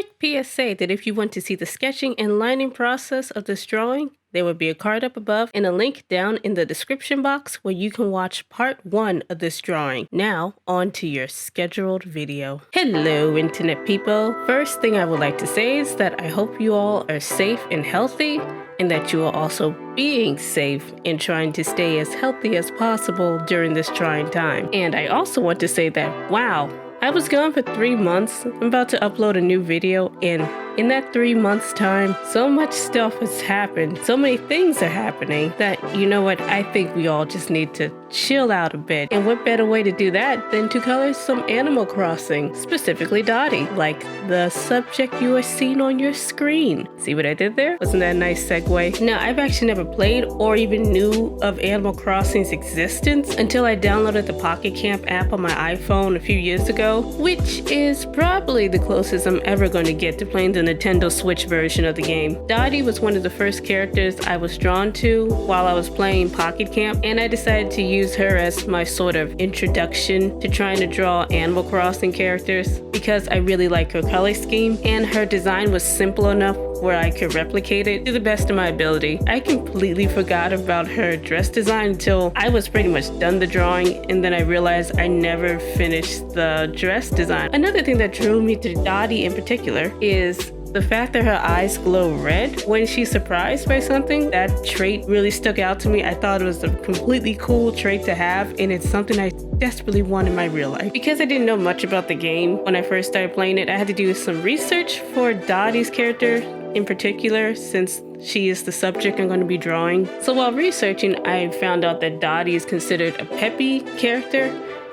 Quick PSA that if you want to see the sketching and lining process of this drawing, there will be a card up above and a link down in the description box where you can watch part 1 of this drawing. Now, on to your scheduled video. Hello, internet people. First thing I would like to say is that I hope you all are safe and healthy, and that you are also being safe and trying to stay as healthy as possible during this trying time. And I also want to say that, wow, I was gone for 3 months. I'm about to upload a new video, and in that 3 months time, so much stuff has happened. So many things are happening that, you know what, I think we all just need to chill out a bit. And what better way to do that than to color some Animal Crossing, specifically Dottie, like the subject you are seeing on your screen. See what I did there? Wasn't that a nice segue? Now, I've actually never played or even knew of Animal Crossing's existence until I downloaded the Pocket Camp app on my iPhone a few years ago, which is probably the closest I'm ever going to get to playing the Nintendo Switch version of the game. Dottie was one of the first characters I was drawn to while I was playing Pocket Camp, and I decided to use her as my sort of introduction to trying to draw Animal Crossing characters because I really like her color scheme, and her design was simple enough where I could replicate it to the best of my ability. I completely forgot about her dress design until I was pretty much done the drawing, and then I realized I never finished the dress design. Another thing that drew me to Dottie in particular is the fact that her eyes glow red when she's surprised by something. That trait really stuck out to me. I thought it was a completely cool trait to have, and it's something I desperately want in my real life. Because I didn't know much about the game when I first started playing it, I had to do some research for Dottie's character in particular, since she is the subject I'm going to be drawing. So while researching, I found out that Dottie is considered a peppy character,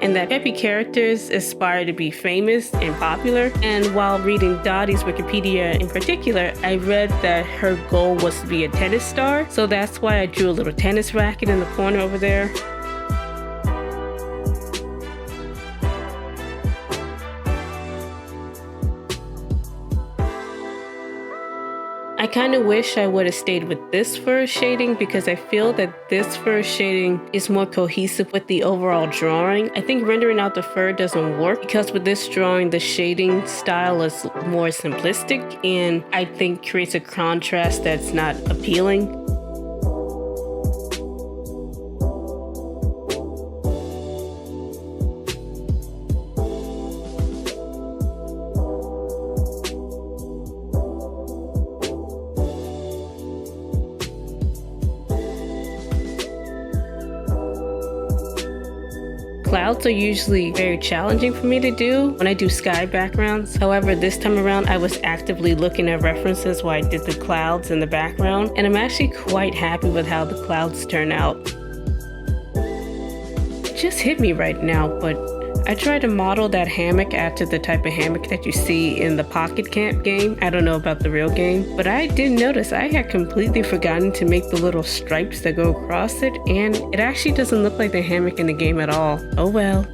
and that peppy characters aspire to be famous and popular. And while reading Dottie's Wikipedia in particular, I read that her goal was to be a tennis star. So that's why I drew a little tennis racket in the corner over there. I kind of wish I would have stayed with this fur shading because I feel that this fur shading is more cohesive with the overall drawing. I think rendering out the fur doesn't work because with this drawing, the shading style is more simplistic and I think creates a contrast that's not appealing. Clouds are usually very challenging for me to do when I do sky backgrounds. However, this time around, I was actively looking at references while I did the clouds in the background, and I'm actually quite happy with how the clouds turn out. It just hit me right now, but I tried to model that hammock after the type of hammock that you see in the Pocket Camp game. I don't know about the real game, but I did notice I had completely forgotten to make the little stripes that go across it, and it actually doesn't look like the hammock in the game at all. Oh well.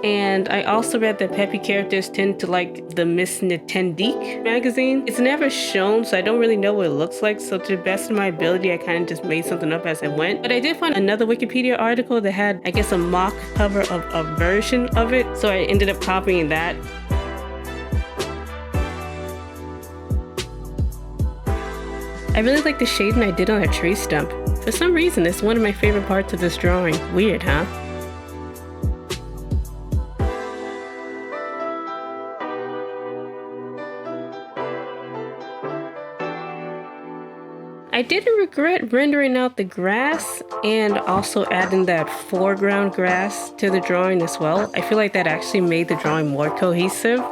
And I also read that peppy characters tend to like the Miss Nintendique magazine. It's never shown, so I don't really know what it looks like. So to the best of my ability, I kind of just made something up as I went. But I did find another Wikipedia article that had, I guess, a mock cover of a version of it. So I ended up copying that. I really like the shading I did on a tree stump. For some reason, it's one of my favorite parts of this drawing. Weird, huh? I didn't regret rendering out the grass and also adding that foreground grass to the drawing as well. I feel like that actually made the drawing more cohesive.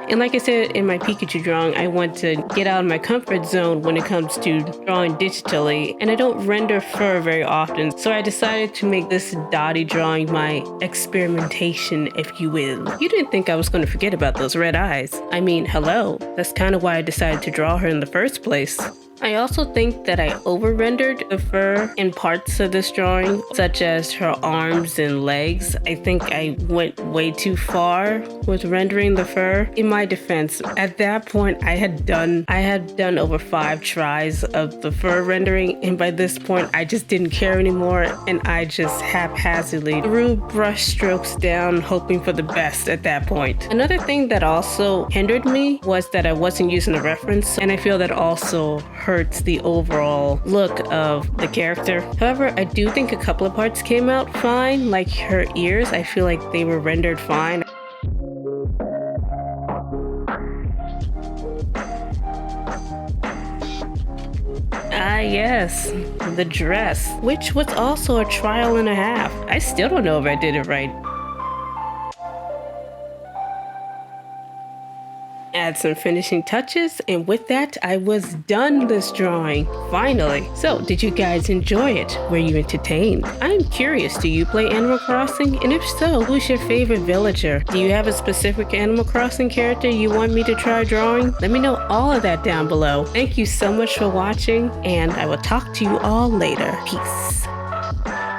And like I said in my Pikachu drawing, I want to get out of my comfort zone when it comes to drawing digitally, and I don't render fur very often, so I decided to make this Dottie drawing my experimentation, if you will. You didn't think I was going to forget about those red eyes. I mean, hello, that's kind of why I decided to draw her in the first place. I also think that I over-rendered the fur in parts of this drawing, such as her arms and legs. I think I went way too far with rendering the fur. In my defense, at that point I had done over 5 tries of the fur rendering, and by this point I just didn't care anymore, and I just haphazardly threw brush strokes down, hoping for the best at that point. Another thing that also hindered me was that I wasn't using a reference, and I feel that also hurts the overall look of the character. However, I do think a couple of parts came out fine, like her ears. I feel like they were rendered fine. Ah, yes, the dress, which was also a trial and a half. I still don't know if I did it right. Add some finishing touches, and with that, I was done this drawing, finally. So, did you guys enjoy it? Were you entertained? I'm curious, do you play Animal Crossing? And if so, who's your favorite villager? Do you have a specific Animal Crossing character you want me to try drawing? Let me know all of that down below. Thank you so much for watching, and I will talk to you all later. Peace.